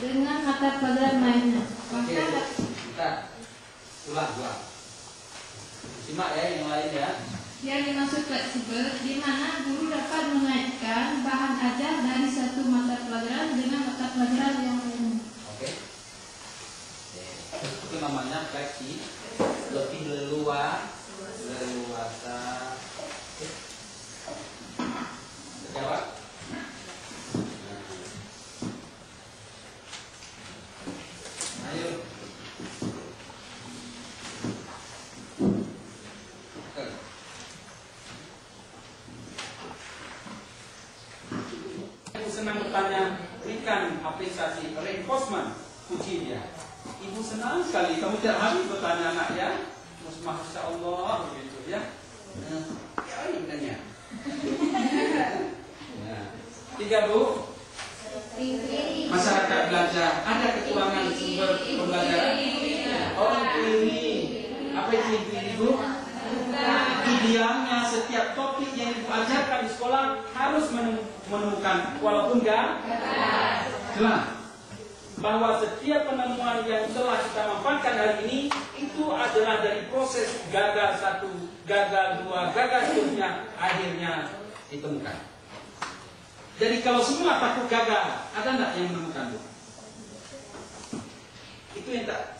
dengan mata pelajaran lainnya. Oke, kita ulang. Simak ya yang lain ya. Yang dimaksud fleksibel, di mana guru dapat mengaitkan bahan ajar dari satu mata pelajaran dengan mata pelajaran yang lainnya. Oke. Itu namanya fleksi, lebih leluasa. Jawab. Ayo. Ibu senang bertanya, berikan apresiasi reinforcement, puji dia. Ibu senang sekali kamu tiap hari bertanya anak ya, masya Allah begitu ya. Ya ini tanya. Nah, 3 Bu. Masyarakat belajar ada kekurangan sumber pembelajaran. Orang ini apa itu Ibu? Idealnya setiap topik yang Ibu ajarkan di sekolah harus menemukan walaupun enggak jelas bahwa setiap penemuan yang telah kita manfaatkan hari ini itu adalah dari proses gagal 1, gagal 2, gagal seterusnya akhirnya ditemukan. Jadi kalau semua takut gagal, ada enggak yang menemukan Bu? Itu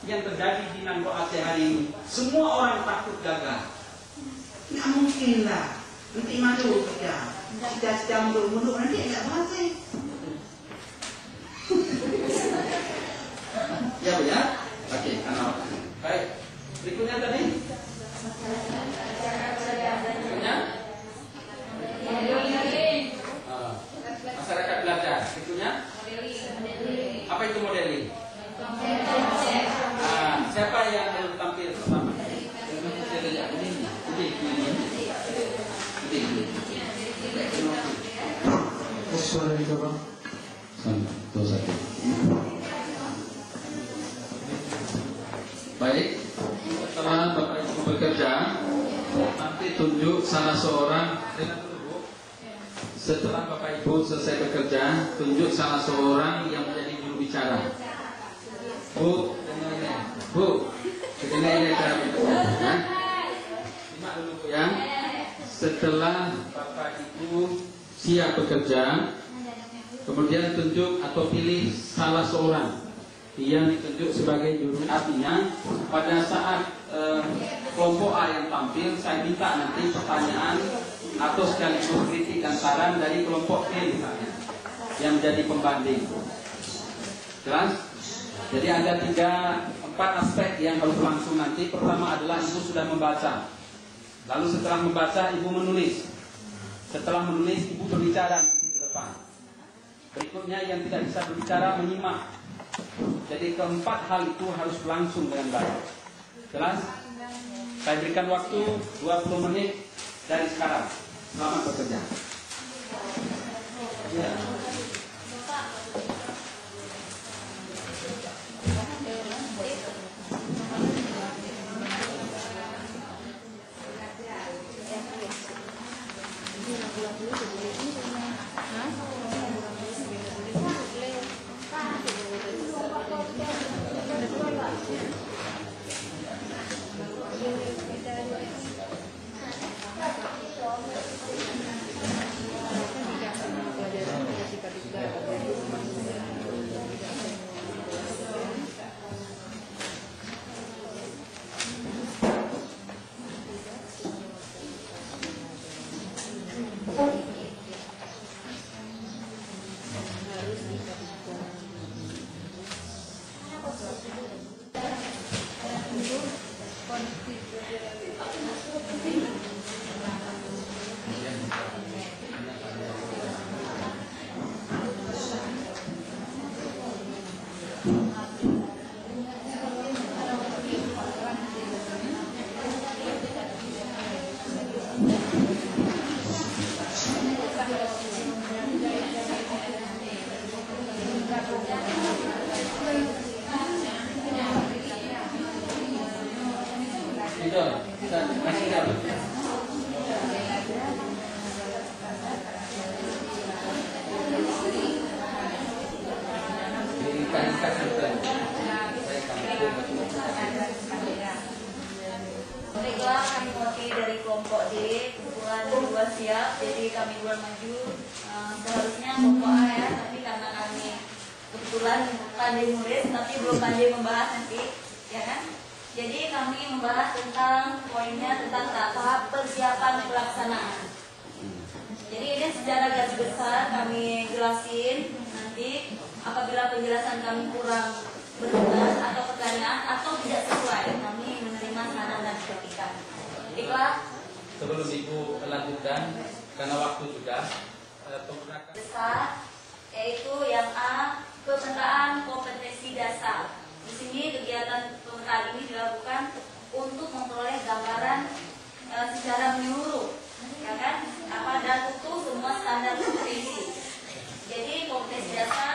yang terjadi di Nanggo Aceh hari ini. Semua orang takut gagal. Nggak mungkin lah. Nanti malu kerja. Cita-cita mundur nanti nggak berhasil. Ya Bu ya? Oke, anak. Baik. Berikutnya tadi. Berikutnya. Masyarakat belajar. Berikutnya. Apa itu modeling? Siapa yang belum tampil pertama? Suara dicoba. 1. Baik, setelah Bapak Ibu bekerja, nanti tunjuk salah seorang. Setelah Bapak Ibu selesai bekerja, tunjuk salah seorang yang menjadi juru bicara. Bu, ini cara bekerja. Simak dulu Bu ya. Setelah Bapak Ibu siap bekerja, kemudian tunjuk atau pilih salah seorang yang ditunjuk sebagai juru. Artinya pada saat kelompok A yang tampil, saya minta nanti pertanyaan atau sekaligus kritik dan saran dari kelompok B misalnya yang menjadi pembanding. Jelas? Jadi ada 4 aspek yang harus berlangsung nanti. Pertama adalah Ibu sudah membaca. Lalu setelah membaca Ibu menulis. Setelah menulis Ibu berbicara di depan. Berikutnya yang tidak bisa berbicara menyimak. Jadi keempat hal itu harus berlangsung dengan baik. Jelas? Saya berikan waktu 20 menit dari sekarang. Selamat bekerja. Ya. Baiklah, kami mewakili dari kelompok D, kumpulan 2 siap, jadi kami duluan maju. Seharusnya kelompok A ya, tapi karena kami kebetulan pandai murid, tapi belum pandai membahas nanti, ya kan? Jadi kami membahas tentang poinnya tentang tahap persiapan pelaksanaan. Jadi ini secara garis besar kami jelasin, nanti apabila penjelasan kami kurang berkenan atau pertanyaan atau tidak sesuai, kami menerima saran dan kritikan. Baiklah. Sebelum Ibu lanjutkan, karena waktu sudah, penggunakan Besar, yaitu yang A, pemetaan kompetensi dasar. Di sini kegiatan pemetaan ini dilakukan untuk memperoleh gambaran secara menyeluruh, ya kan? Dan utuh semua standar kompetensi. Jadi kompetensi dasar